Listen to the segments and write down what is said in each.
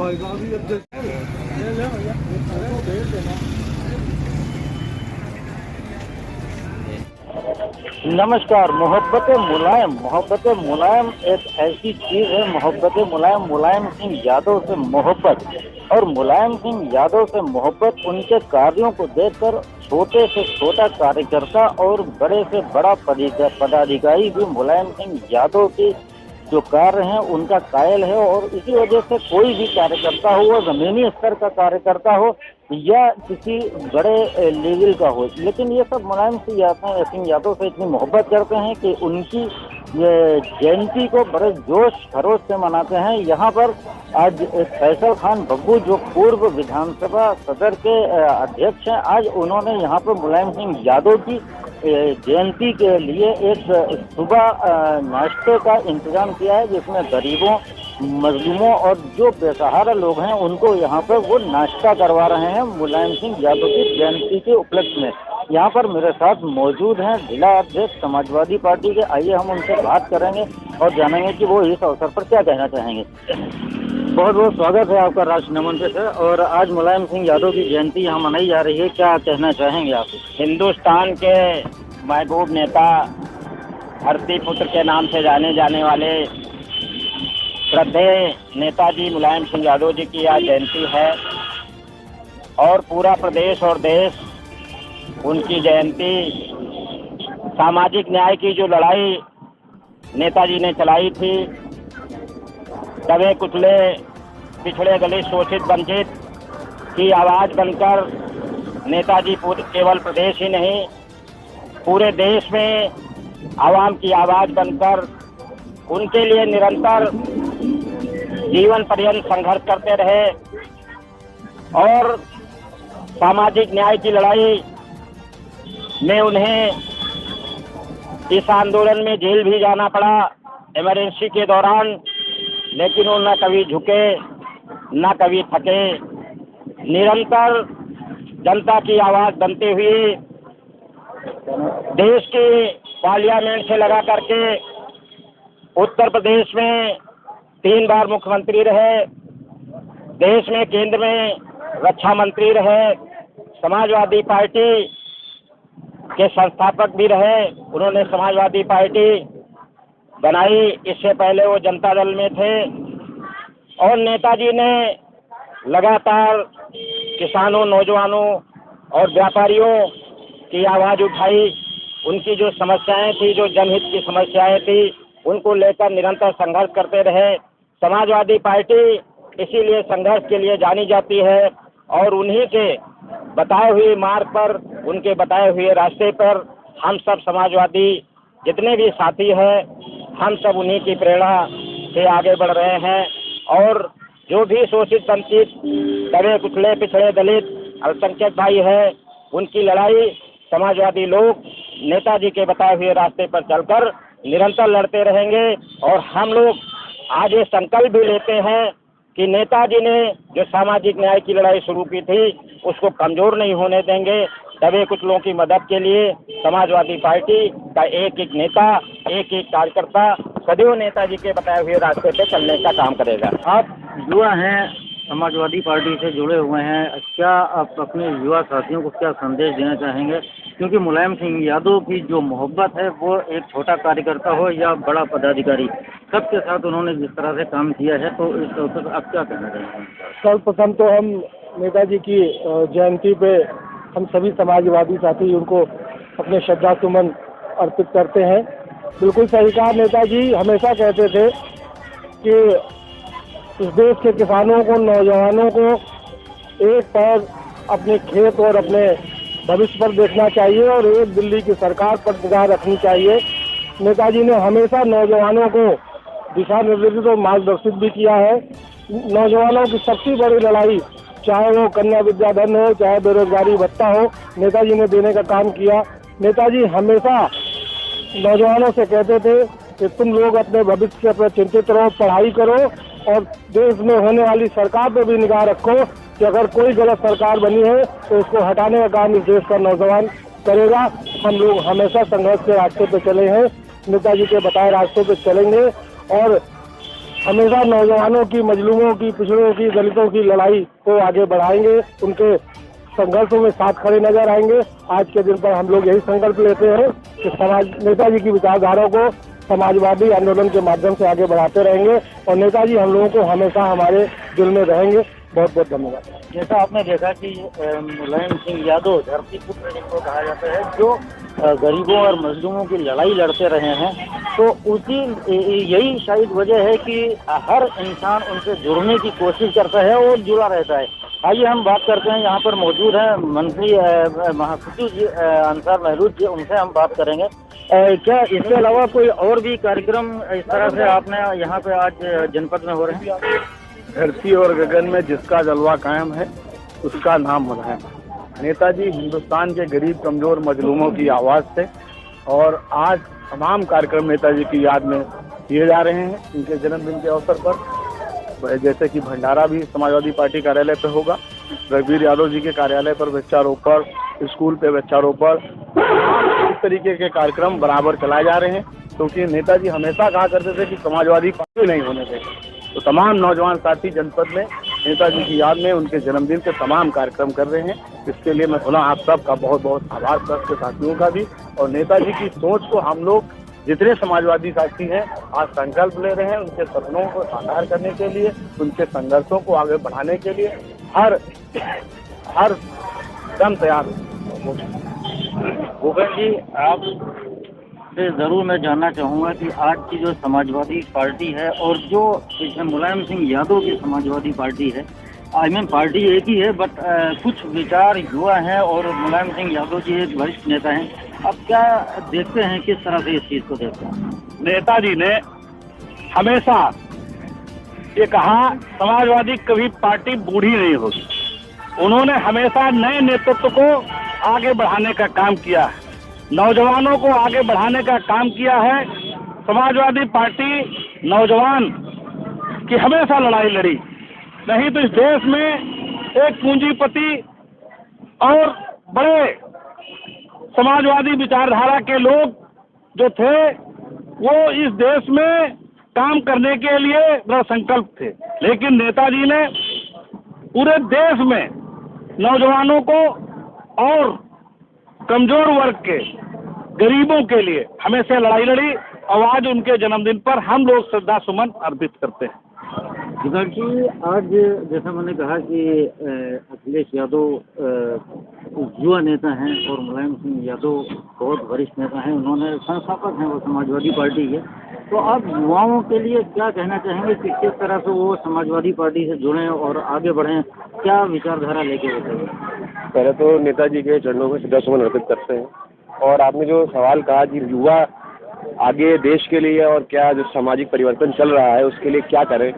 नमस्कार। मोहब्बत मुलायम एक ऐसी चीज है। मोहब्बत मुलायम, मुलायम सिंह यादव से मोहब्बत, और मुलायम सिंह यादव से मोहब्बत उनके कार्यों को देखकर छोटे से छोटा कार्यकर्ता और बड़े से बड़ा पदाधिकारी भी मुलायम सिंह यादव की जो कार्य हैं उनका कायल है। और इसी वजह से कोई भी कार्यकर्ता हो, वो जमीनी स्तर का कार्यकर्ता हो या किसी बड़े लेवल का हो, लेकिन ये सब मुलायम सिंह यादव से इतनी मोहब्बत करते हैं कि उनकी ये जयंती को बड़े जोश खरोश से मनाते हैं। यहाँ पर आज फैसल खान बब्बू जो पूर्व विधानसभा सदर के अध्यक्ष हैं, आज उन्होंने यहाँ पर मुलायम सिंह यादव की जयंती के लिए एक सुबह नाश्ते का इंतजाम किया है, जिसमें गरीबों, मजलूमों और जो बेसहारा लोग हैं उनको यहाँ पर वो नाश्ता करवा रहे हैं मुलायम सिंह यादव की जयंती के उपलक्ष्य में। यहाँ पर मेरे साथ मौजूद हैं जिला अध्यक्ष समाजवादी पार्टी के। आइए हम उनसे बात करेंगे और जानेंगे कि वो इस अवसर पर क्या कहना चाहेंगे। बहुत बहुत स्वागत है आपका राष्ट्र नमन पे सर। और आज मुलायम सिंह यादव की जयंती यहाँ मनाई जा रही है, क्या कहना चाहेंगे आप? हिंदुस्तान के महबूब नेता, धरती पुत्र के नाम से जाने जाने वाले श्रद्धेय नेताजी मुलायम सिंह यादव जी की आज जयंती है और पूरा प्रदेश और देश उनकी जयंती, सामाजिक न्याय की जो लड़ाई नेताजी ने चलाई थी, दबे कुचले, पिछड़े दलित, शोषित, वंचित की आवाज़ बनकर नेताजी केवल प्रदेश ही नहीं पूरे देश में आवाम की आवाज़ बनकर उनके लिए निरंतर जीवन पर्यंत संघर्ष करते रहे। और सामाजिक न्याय की लड़ाई में उन्हें इस आंदोलन में जेल भी जाना पड़ा इमरजेंसी के दौरान, लेकिन वो न कभी झुके न कभी थके, निरंतर जनता की आवाज़ बनते हुए देश के पार्लियामेंट से लगा करके उत्तर प्रदेश में 3 बार मुख्यमंत्री रहे, देश में केंद्र में रक्षा मंत्री रहे, समाजवादी पार्टी के संस्थापक भी रहे। उन्होंने समाजवादी पार्टी बनाई, इससे पहले वो जनता दल में थे। और नेताजी ने लगातार किसानों, नौजवानों और व्यापारियों की आवाज़ उठाई। उनकी जो समस्याएं थी, जो जनहित की समस्याएं थी, उनको लेकर निरंतर संघर्ष करते रहे। समाजवादी पार्टी इसीलिए संघर्ष के लिए जानी जाती है और उन्हीं के बताए हुए मार्ग पर, उनके बताए हुए रास्ते पर हम सब समाजवादी जितने भी साथी हैं, हम सब उन्हीं की प्रेरणा से आगे बढ़ रहे हैं। और जो भी शोषित, वंचित, दबे कुचले, पिछड़े दलित, अल्पसंख्यक भाई है, उनकी लड़ाई समाजवादी लोग नेताजी के बताए हुए रास्ते पर चलकर निरंतर लड़ते रहेंगे। और हम लोग आज ये संकल्प भी लेते हैं कि नेताजी ने जो सामाजिक न्याय की लड़ाई शुरू की थी उसको कमज़ोर नहीं होने देंगे। दबे कुचलों की मदद के लिए समाजवादी पार्टी का एक एक नेता, एक एक कार्यकर्ता सदैव नेताजी के बताए हुए रास्ते पे चलने का काम करेगा। आप युवा हैं, समाजवादी पार्टी से जुड़े हुए हैं, क्या आप अपने युवा साथियों को क्या संदेश देना चाहेंगे? क्योंकि मुलायम सिंह यादव की जो मोहब्बत है वो एक छोटा कार्यकर्ता हो या बड़ा पदाधिकारी, सबके साथ उन्होंने जिस तरह से काम किया है, तो इस अवसर पर आप क्या कहना चाहेंगे? सर्वप्रथम तो हम नेताजी की जयंती पे हम सभी समाजवादी साथी उनको अपने श्रद्धा सुमन अर्पित करते हैं। बिल्कुल सही कहा, नेताजी हमेशा कहते थे कि इस देश के किसानों को, नौजवानों को एक पैर अपने खेत और अपने भविष्य पर देखना चाहिए और एक दिल्ली की सरकार पर निगाह रखनी चाहिए। नेताजी ने हमेशा नौजवानों को दिशा निर्देशित और मार्गदर्शित भी किया है। नौजवानों की सबसे बड़ी लड़ाई, चाहे वो कन्या विद्याधन हो, चाहे बेरोजगारी भत्ता हो, नेताजी ने देने का काम किया। नेताजी हमेशा नौजवानों से कहते थे कि तुम लोग अपने भविष्य पर चिंतित रहो, पढ़ाई करो और देश में होने वाली सरकार पर भी निगाह रखो कि अगर कोई गलत सरकार बनी है तो उसको हटाने का काम इस देश का नौजवान करेगा। हम लोग हमेशा संघर्ष के रास्ते पे चले हैं, नेताजी के बताए रास्ते पे चलेंगे और हमेशा नौजवानों की, मजलूमों की, पिछड़ों की, दलितों की लड़ाई को आगे बढ़ाएंगे, उनके संघर्षों में साथ खड़े नजर आएंगे। आज के दिन पर हम लोग यही संकल्प लेते हैं कि नेताजी की विचारधारा को समाजवादी आंदोलन के माध्यम से आगे बढ़ाते रहेंगे और नेताजी हम लोगों को हमेशा हमारे दिल में रहेंगे। बहुत बहुत धन्यवाद। जैसा आपने देखा कि मुलायम सिंह यादव धरती पुत्र जिनको कहा जाता है, जो गरीबों और मजलूमों की लड़ाई लड़ते रहे हैं, तो उसी यही शायद वजह है कि हर इंसान उनसे जुड़ने की कोशिश करता है और जुड़ा रहता है। आइए हम बात करते हैं, यहाँ पर मौजूद हैं मंत्री महासचिव जी अंसार महमूद जी, उनसे हम बात करेंगे। क्या इसके अलावा कोई और भी कार्यक्रम इस तरह से आपने यहाँ पे आज जनपद में हो रहे हैं? धरती और गगन में जिसका जलवा कायम है उसका नाम मुलायम। नेताजी हिंदुस्तान के गरीब कमजोर मजलूमों की आवाज़ थे और आज तमाम कार्यक्रम नेताजी की याद में किए जा रहे हैं। उनके जन्मदिन के अवसर पर जैसे कि भंडारा भी समाजवादी पार्टी कार्यालय पे होगा, रघुवीर यादव जी के कार्यालय पर वृक्षारोपण, स्कूल पे वृक्षारोपण, इस तरीके के कार्यक्रम बराबर चलाए जा रहे हैं, क्योंकि नेताजी हमेशा कहा करते थे कि समाजवादी पार्टी नहीं होने देंगे। तो तमाम नौजवान साथी जनपद में नेताजी की याद में उनके जन्मदिन के तमाम कार्यक्रम कर रहे हैं। इसके लिए मैं पुनः आप सबका बहुत बहुत आभार करते साथियों का भी, और नेताजी की सोच को हम लोग जितने समाजवादी साथी हैं आज संकल्प ले रहे हैं उनके सपनों को साकार करने के लिए, उनके संघर्षों को आगे बढ़ाने के लिए हर दम तैयार। भूपेंद्र जी, आप से जरूर मैं जानना चाहूँगा कि आज की जो समाजवादी पार्टी है और जो मुलायम सिंह यादव की समाजवादी पार्टी है, पार्टी एक ही है, बट कुछ विचार युवा हैं और मुलायम सिंह यादव जी एक वरिष्ठ नेता हैं। अब क्या देखते हैं, किस तरह से इस चीज़ को देखते हैं? नेताजी ने हमेशा ये कहा समाजवादी कभी पार्टी बूढ़ी नहीं होगी। उन्होंने हमेशा नए नेतृत्व को आगे बढ़ाने का काम किया है, नौजवानों को आगे बढ़ाने का काम किया है। समाजवादी पार्टी नौजवान की हमेशा लड़ाई लड़ी, नहीं तो इस देश में एक पूंजीपति और बड़े समाजवादी विचारधारा के लोग जो थे वो इस देश में काम करने के लिए बड़ा संकल्प थे, लेकिन नेताजी ने पूरे देश में नौजवानों को और कमजोर वर्ग के, गरीबों के लिए हमेशा लड़ाई लड़ी और आज उनके जन्मदिन पर हम लोग श्रद्धा सुमन अर्पित करते हैं। जी, आज जैसा मैंने कहा कि अखिलेश यादव युवा नेता हैं और मुलायम सिंह यादव बहुत वरिष्ठ नेता हैं, उन्होंने संस्थापक हैं वो समाजवादी पार्टी के, तो आप युवाओं के लिए क्या कहना चाहेंगे कि किस तरह से वो समाजवादी पार्टी से जुड़ें और आगे बढ़ें, क्या विचारधारा लेके बैठे? पहले तो नेताजी के चरणों में श्रद्धा सुमन अर्पित करते हैं। और आपने जो सवाल कहा कि युवा आगे देश के लिए और क्या जो सामाजिक परिवर्तन चल रहा है उसके लिए क्या करें,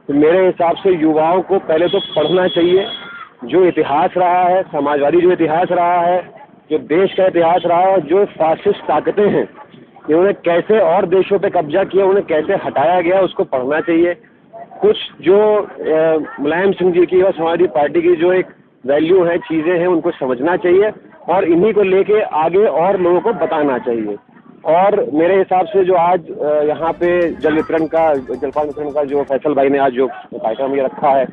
तो मेरे हिसाब से युवाओं को पहले तो पढ़ना चाहिए। जो इतिहास रहा है, समाजवादी जो इतिहास रहा है, जो देश का इतिहास रहा है, जो फासिस्ट ताकतें हैं इन्होंने कैसे और देशों पे कब्जा किया, उन्हें कैसे हटाया गया, उसको पढ़ना चाहिए। कुछ जो मुलायम सिंह जी की और समाजवादी पार्टी की जो एक वैल्यू है, चीज़ें हैं, उनको समझना चाहिए और इन्हीं को लेके आगे और लोगों को बताना चाहिए। और मेरे हिसाब से जो आज यहाँ पे जलपान वितरण का जो फैसल भाई ने आज जो कार्यक्रम ये रखा है,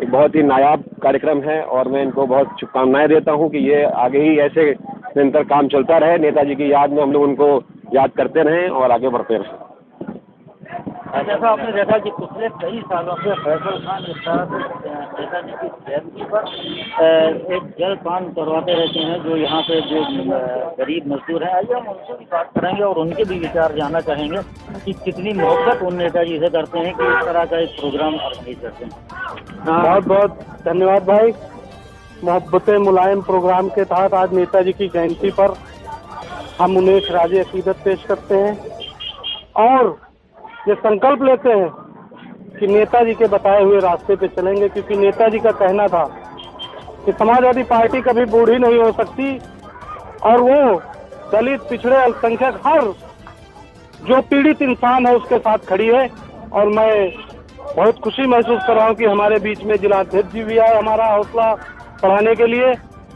एक बहुत ही नायाब कार्यक्रम है और मैं इनको बहुत शुभकामनाएं देता हूँ कि ये आगे ही ऐसे निरंतर काम चलता रहे। नेताजी की याद में हम लोग उनको याद करते रहें और आगे बढ़ते रहें। जैसा आपने देखा कि पिछले कई सालों से फैसल खान इस तरह से नेताजी की जयंती पर एक जलपान करवाते रहते हैं जो यहाँ पे जो गरीब मजदूर हैं। आइए हम उनसे भी बात करेंगे और उनके भी विचार जानना चाहेंगे कि कितनी मोहब्बत उन नेताजी से करते हैं कि इस तरह का एक प्रोग्राम ऑर्गेनाइज करते हैं। बहुत बहुत धन्यवाद भाई। मोहब्बतें मुलायम प्रोग्राम के तहत आज नेताजी की जयंती पर हम उन्हें खराज अकीदत पेश करते हैं और ये संकल्प लेते हैं कि नेताजी के बताए हुए रास्ते पे चलेंगे, क्योंकि नेताजी का कहना था कि समाजवादी पार्टी कभी बूढ़ी नहीं हो सकती और वो दलित, पिछड़े, अल्पसंख्यक हर जो पीड़ित इंसान है उसके साथ खड़ी है। और मैं बहुत खुशी महसूस कर रहा हूँ कि हमारे बीच में जिलाध्यक्ष जी भी आए हमारा हौसला बढ़ाने के लिए,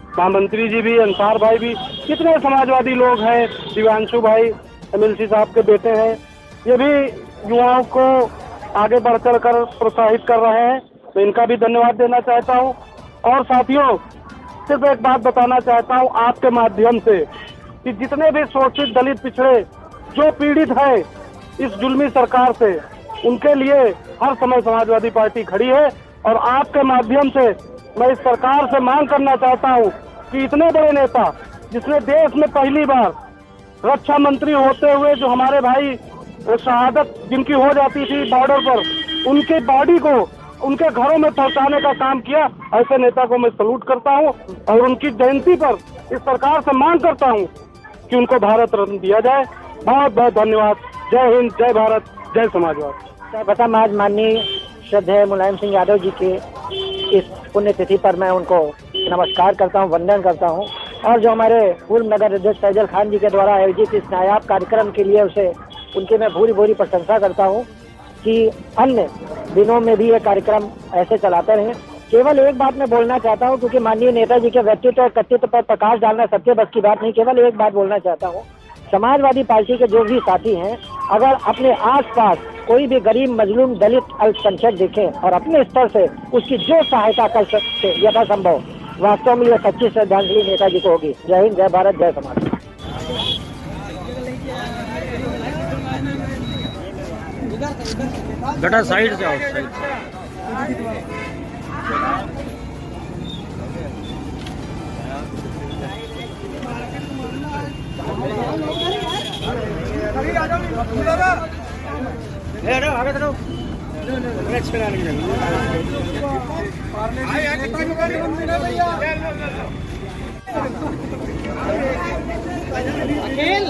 महामंत्री जी भी, अंसार भाई भी, कितने समाजवादी लोग हैं, दिव्यांशु भाई MLC साहब के बेटे हैं, ये भी युवाओं को आगे बढ़ चढ़ कर प्रोत्साहित कर रहे हैं, तो इनका भी धन्यवाद देना चाहता हूँ। और साथियों, सिर्फ एक बात बताना चाहता हूँ आपके माध्यम से कि जितने भी शोषित दलित पिछड़े जो पीड़ित है इस जुल्मी सरकार से, उनके लिए हर समय समाजवादी पार्टी खड़ी है। और आपके माध्यम से मैं इस सरकार से मांग करना चाहता हूँ कि इतने बड़े नेता, जिसने देश में पहली बार रक्षा मंत्री होते हुए जो हमारे भाई शहादत जिनकी हो जाती थी बॉर्डर पर, उनके बॉडी को उनके घरों में पहुंचाने का काम किया, ऐसे नेता को मैं सलूट करता हूं। और उनकी जयंती पर इस सरकार से मांग करता हूं कि उनको भारत रत्न दिया जाए। बहुत बहुत धन्यवाद। जय हिंद, जय भारत, जय समाजवाद। बता आज माननीय श्रद्धेय मुलायम सिंह यादव जी के इस पुण्यतिथि पर मैं उनको नमस्कार करता हूं, वंदन करता हूं। और जो हमारे पूर्व नगर अध्यक्ष फैजल खान जी के द्वारा आयोजित इस नायाब कार्यक्रम के लिए उनकी मैं भूरी भूरी प्रशंसा करता हूं कि अन्य दिनों में भी ये कार्यक्रम ऐसे चलाते रहें। केवल एक बात मैं बोलना चाहता हूं, क्योंकि माननीय नेताजी के व्यक्तित्व और कर्तृत्व पर प्रकाश डालना सबके बस की बात नहीं। केवल एक बात बोलना चाहता हूं, समाजवादी पार्टी के जो भी साथी हैं, अगर अपने आसपास कोई भी गरीब, मजलूम, दलित, अल्पसंख्यक देखें और अपने स्तर से उसकी जो सहायता कर सकते यथासंभव, वास्तव में यह सच्ची श्रद्धांजलि नेताजी को होगी। जय हिंद, जय भारत, जय समाज। बेटा साइड से आओ, साइड अखिल